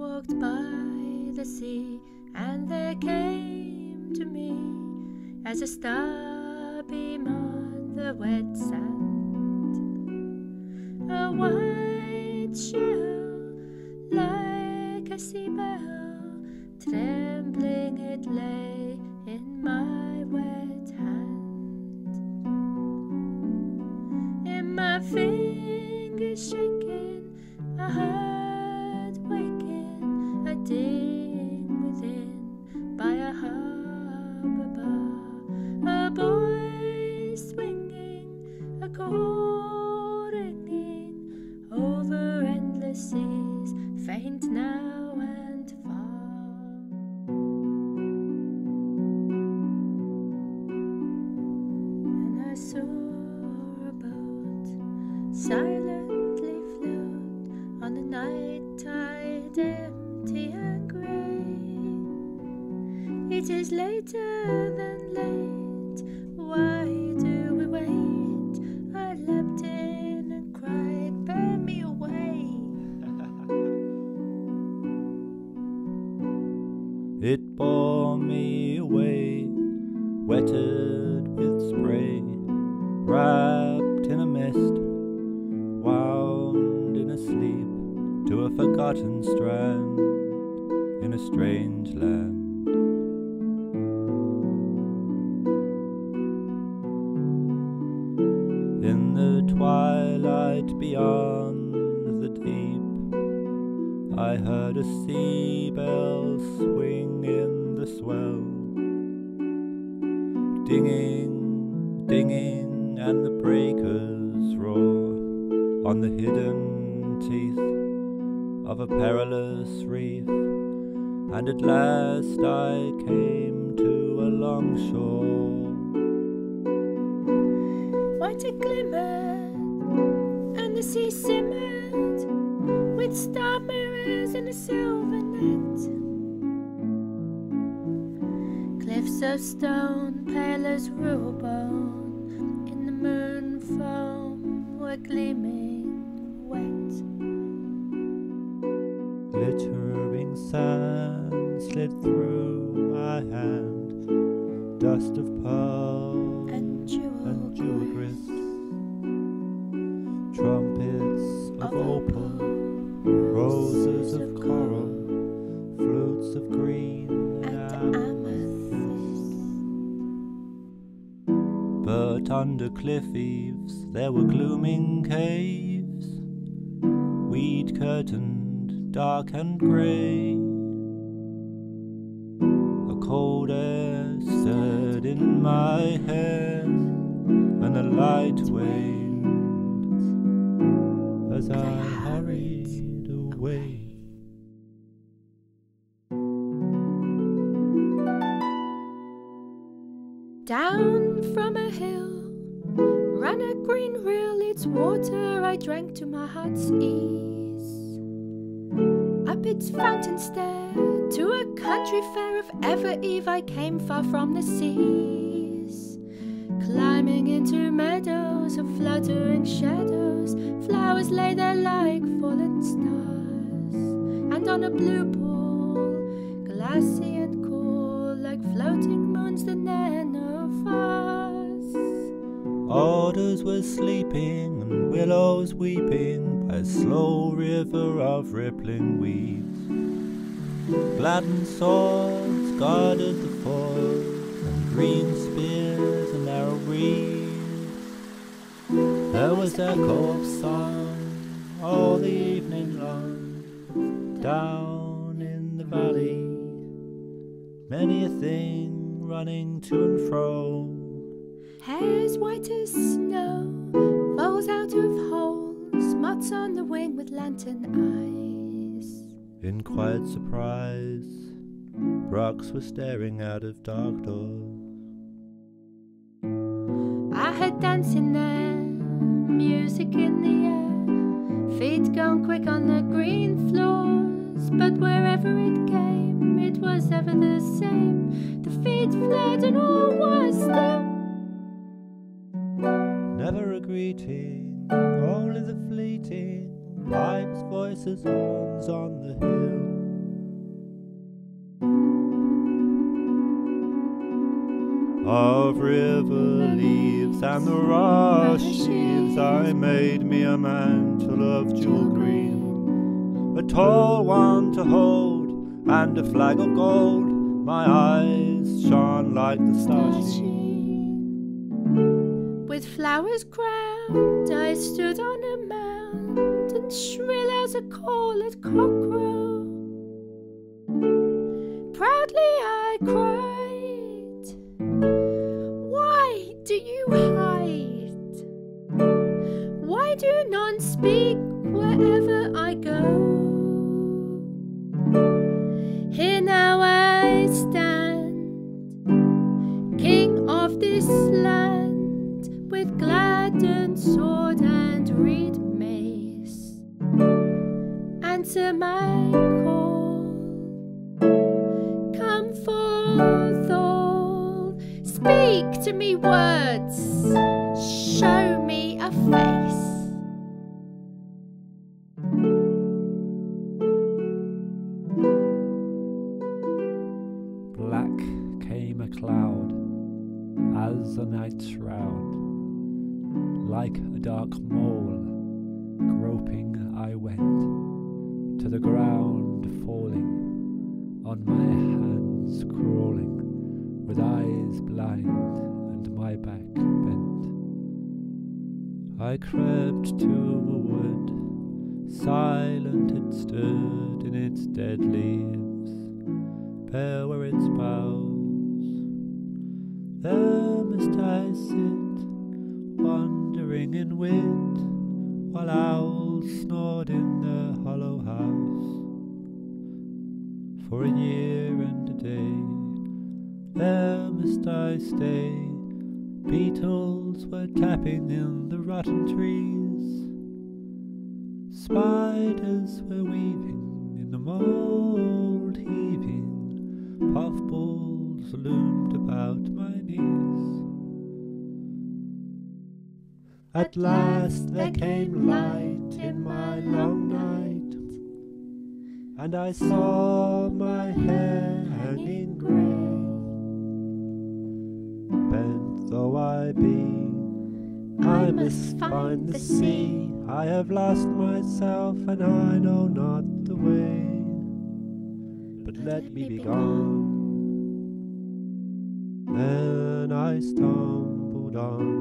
walked by the sea, and there came to me as a starbeam on the wet sand a white shell like a sea bell, trembling it lay in my wet hand. In my fingers shaking, I heard waking a ding within by a harbour bar, a boy swinging, a chord ringing over endless seas, faint now and far. And I saw a boat silently float on the night tide, empty and grey. It is later than late, why do we wait? I leapt in and cried, bear me away. It bore me away, wetted with spray, wrapped in a mist, wound in a sleep, to a forgotten strand in a strange land. In the twilight beyond the deep, I heard a sea bell swing in the swell, dinging, dinging, and the breakers roar on the hidden teeth of a perilous reef. And at last I came to a longshore. White it glimmered, and the sea simmered with star mirrors in a silver net. Cliffs of stone, pale as real bone, in the moon foam were gleaming wet. Glittering sand slid through my hand, dust of pearl And jewel grist, trumpets of opal, roses of coral, flutes of green and amethyst. But under cliff eaves there were glooming caves, weed curtained, dark and grey. A cold air stirred in my hair, and the light waned as I hurried away. Down from a hill ran a green rill, its water I drank to my heart's ease. Up its fountain stair to a country fair of ever eve I came far from the seas, climbing into meadows of fluttering shadows. Flowers lay there like fallen stars, and on a blue pool, glassy and cool, like floating moons the nenuphars. Alders were sleeping and willows weeping by a slow river of rippling weeds. Gladdened swords guarded the ford, and green spears and narrow reeds. There was echo of song all the evening long, down in the valley, many a thing running to and fro. Hair's white as snow falls out of holes, moths on the wing with lantern eyes. In quiet surprise, rocks were staring out of dark doors. I heard dancing there, music in the air, feet gone quick on the green floors. But wherever it came, it was ever the same. The feet fled and all was still. Never a greeting, only the fleeting pipes, voices, horns on the hill. of river leaves and the rush sheaves. I made me a mantle of jewel green, a tall one to hold, and a flag of gold. My eyes shone like the starsheen. With flowers crowned, I stood on a mound, and shrill as a call at cockcrow, proudly I cried, "Why do you hide? Why do none speak wherever I go? Here now I stand, king of this land, with gladdened sword and reed mace. Answer my call, come forth all, speak to me words, show me a face." Black came a cloud as a night shroud, like a dark mole, groping I went, to the ground falling, on my hands crawling, with eyes blind and my back bent. I crept to a wood, silent it stood in its dead leaves, bare were its boughs. There must I sit, wandering in wit, while owls snored in their hollow house. For a year and a day, there must I stay. Beetles were tapping in the rotten trees, spiders were weaving in the mould heaving, puffballs loomed about my knees. At last there came light in my long night, and I saw my hair hanging grey. Bent though I be, I must find the sea. I have lost myself and I know not the way, but let me be gone. Then I stumbled on,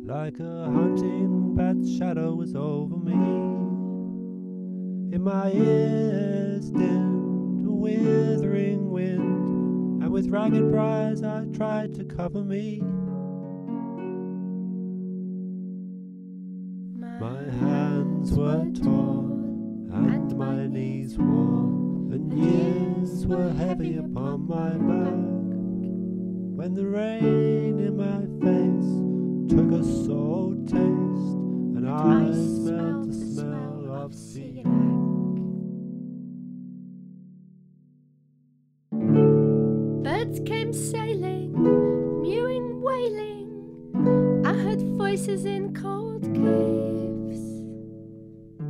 like a hunting bat's shadow was over me. In my ears dinned a withering wind, and with ragged briars I tried to cover me. My hands were torn, and my knees worn, and years were heavy upon my back, when the rain in my face took a salt taste, and I smelled the smell of sea. Birds came sailing, mewing, wailing. I heard voices in cold caves.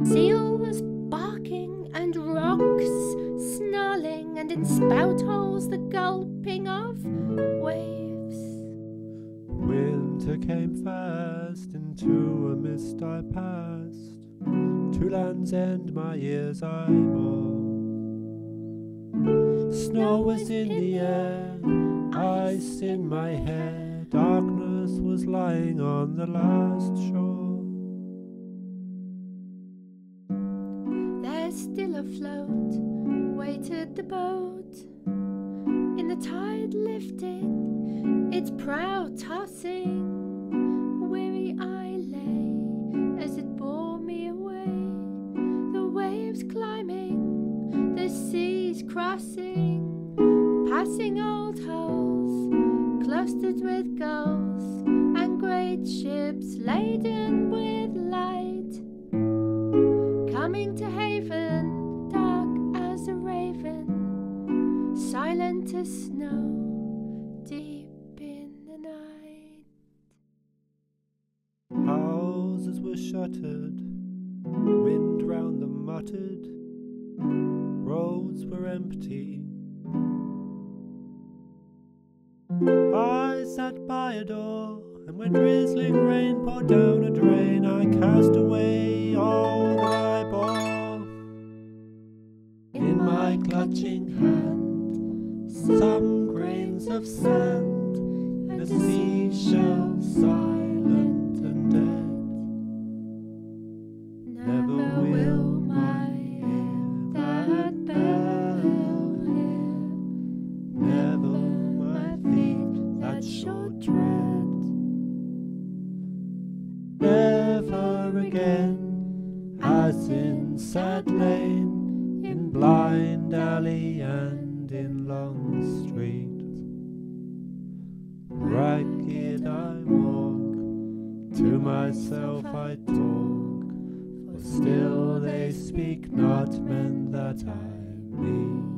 Seal was barking and rocks snarling, and in spout holes the gulping of waves. Winter came fast, into a mist I passed, to Land's End my ears I bore. Snow was in the air, ice in my hair, darkness was lying on the last shore. There still afloat waited the boat, in the tide lifting, its prow tossing. Weary I lay as it bore me away, the waves climbing, the seas crossing, passing old hulls clustered with gulls, and great ships laden with light, coming to haven, dark as a raven, silent as snow, deep in the night. Houses were shuttered, wind round them muttered, roads were empty. I sat by a door, and when drizzling rain poured down a drain, I cast away all that I bore. In my clutching hand, some grains of sand, and a seashell silent and dead. Never will my ear that bell hear, never my feet that short tread. Never again, as in sad lane, in blind alley and in long street, ragged I walk, to myself I talk, for still they speak not men that I meet.